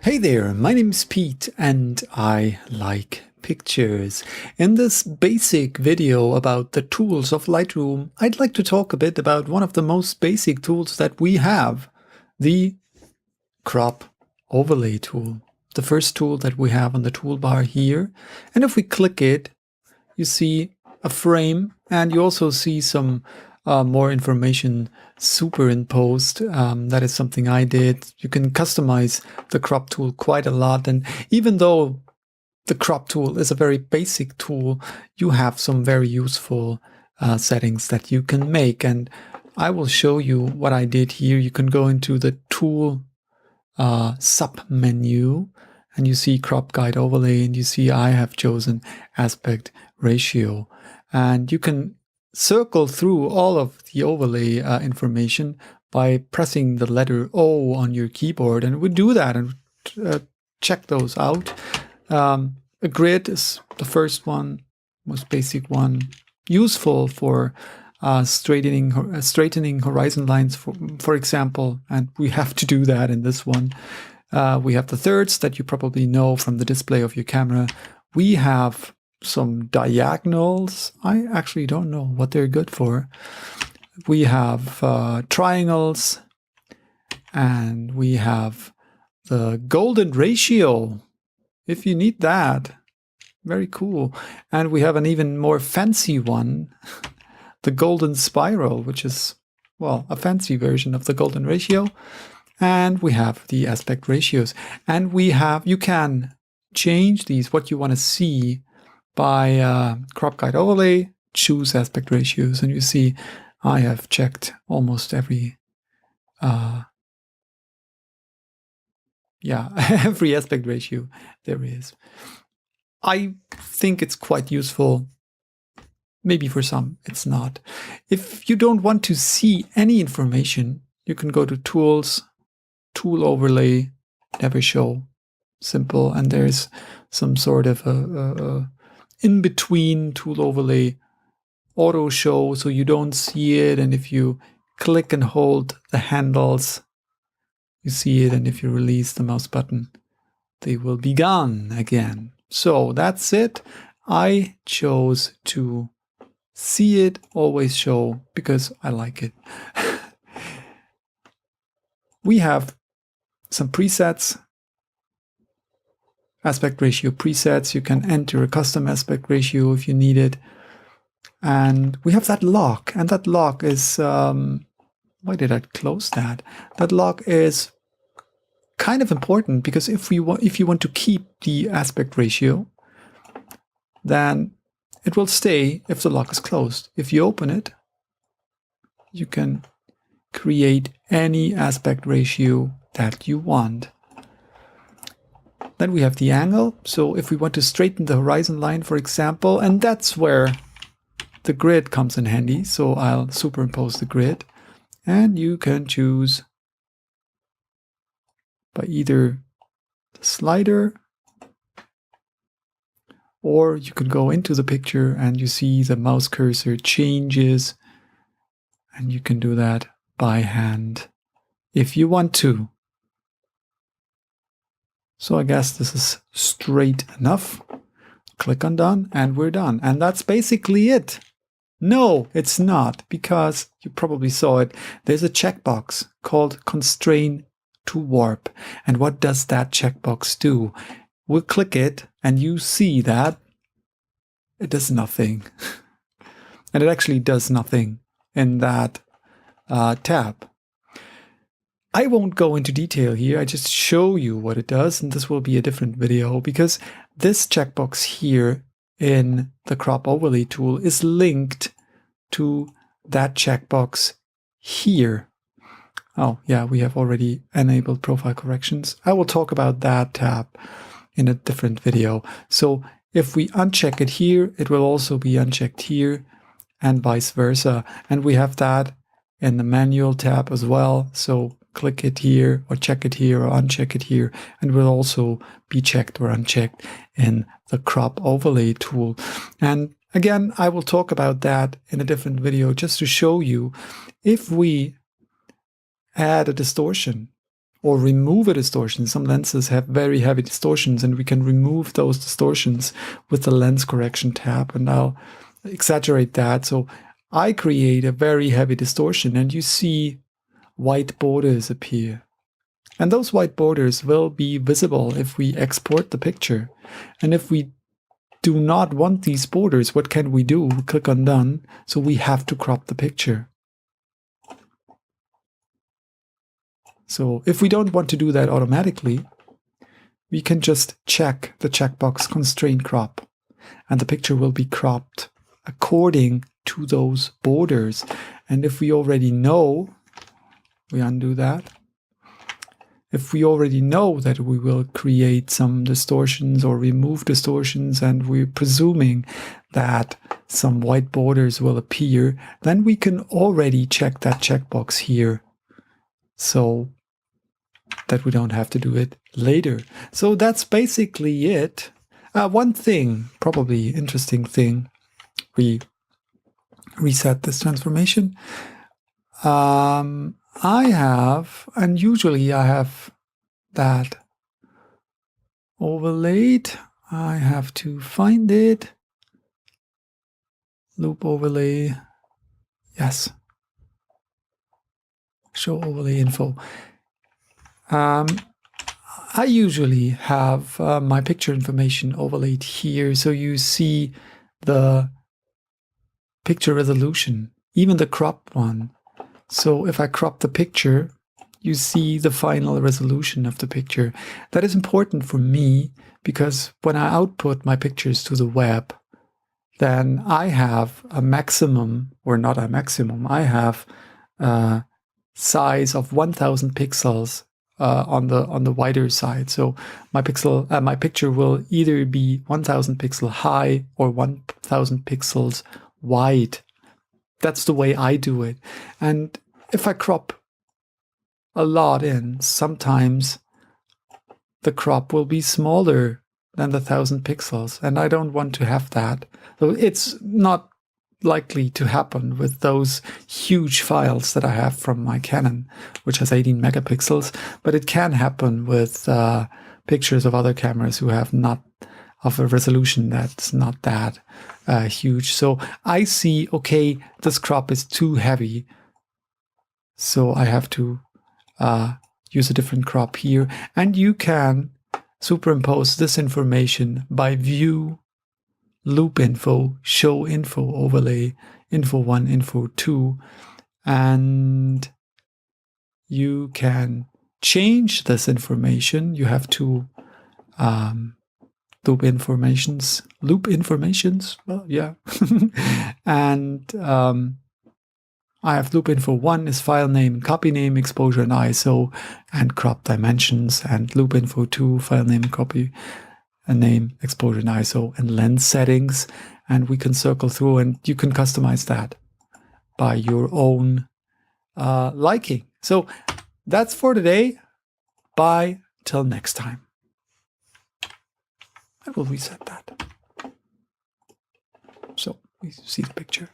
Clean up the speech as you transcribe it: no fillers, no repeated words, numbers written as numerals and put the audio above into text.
Hey there, my name is Pete and I like pictures. In this basic video about the tools of Lightroom, I'd like to talk a bit about one of the most basic tools that we have, the crop overlay tool. The first tool that we have on the toolbar here. And if we click it, you see a frame and you also see some more information superimposed. That is something I did. You can customize the crop tool quite a lot. And even though the crop tool is a very basic tool, you have some very useful settings that you can make. And I will show you what I did here. You can go into the tool sub menu and you see crop guide overlay and you see I have chosen aspect ratio. And you can circle through all of the overlay information by pressing the letter O on your keyboard, and we do that and check those out. A grid is the first one, most basic one, useful for straightening horizon lines, for example, and we have to do that in this one. We have the thirds that you probably know from the display of your camera. We have some diagonals. I actually don't know what they're good for. We have triangles, and we have the golden ratio, if you need that. Very cool. And we have an even more fancy one, the golden spiral, which is, well, a fancy version of the golden ratio. And we have the aspect ratios. And we have, you can change these, what you want to see, by crop guide overlay, choose aspect ratios, and you see I have checked almost every every aspect ratio there is. I think it's quite useful. Maybe for some it's not. If you don't want to see any information, you can go to Tools, Tool Overlay, Never Show, simple, and there's some sort of a in-between tool overlay, auto show, so you don't see it, and if you click and hold the handles, you see it, and if you release the mouse button, they will be gone again. So that's it. I chose to see it, always show, because I like it. We have some presets. Aspect ratio presets. You can enter a custom aspect ratio if you need it. And we have that lock. And that lock is, why did I close that? That lock is kind of important because if you want to keep the aspect ratio, then it will stay if the lock is closed. If you open it, you can create any aspect ratio that you want. Then we have the angle. So if we want to straighten the horizon line, for example, and that's where the grid comes in handy. So I'll superimpose the grid, and you can choose by either the slider, or you can go into the picture and you see the mouse cursor changes, and you can do that by hand if you want to. So I guess this is straight enough. Click on done and we're done. And that's basically it. No, it's not, because you probably saw it. There's a checkbox called Constrain To Warp. And what does that checkbox do? We'll click it and you see that it does nothing. And it actually does nothing in that tab. I won't go into detail here, I just show you what it does, and this will be a different video because this checkbox here in the crop overlay tool is linked to that checkbox here. Oh yeah, we have already enabled profile corrections. I will talk about that tab in a different video. So if we uncheck it here, it will also be unchecked here and vice versa. And we have that in the manual tab as well. So click it here or check it here or uncheck it here, and will also be checked or unchecked in the crop overlay tool. And again, I will talk about that in a different video just to show you if we add a distortion or remove a distortion. Some lenses have very heavy distortions, and we can remove those distortions with the lens correction tab. And I'll exaggerate that. So I create a very heavy distortion, and you see white borders appear. And those white borders will be visible if we export the picture. And if we do not want these borders, what can we do? Click on Done. So we have to crop the picture. So if we don't want to do that automatically, we can just check the checkbox Constrain Crop, and the picture will be cropped according to those borders. And if we already know, we undo that. If we already know that we will create some distortions or remove distortions, and we're presuming that some white borders will appear, then we can already check that checkbox here, so that we don't have to do it later. So that's basically it. One thing, probably interesting thing, we reset this transformation. I have, and usually I have that overlaid. I have to find it. Loop overlay. Yes. Show overlay info. I usually have my picture information overlaid here, so you see the picture resolution, even the cropped one. So if I crop the picture, you see the final resolution of the picture. That is important for me because when I output my pictures to the web, then I have a maximum, or not a maximum, I have a size of 1000 pixels on the wider side. So my picture will either be 1000 pixel high or 1000 pixels wide. That's the way I do it. And if I crop a lot in, sometimes the crop will be smaller than the 1000 pixels, and I don't want to have that. So it's not likely to happen with those huge files that I have from my Canon, which has 18 megapixels, but it can happen with pictures of other cameras who have not of a resolution that's not that huge. So I see, okay, this crop is too heavy, so I have to use a different crop here. And you can superimpose this information by View, Loop Info, Show Info Overlay, Info 1, Info 2, and you can change this information. You have to loop informations, well, yeah. And I have loop info 1 is file name, copy name, exposure and ISO, and crop dimensions, and loop info 2, file name, copy name, exposure and ISO, and lens settings. And we can circle through, and you can customize that by your own liking. So that's for today. Bye till next time. I will reset that so we see the picture.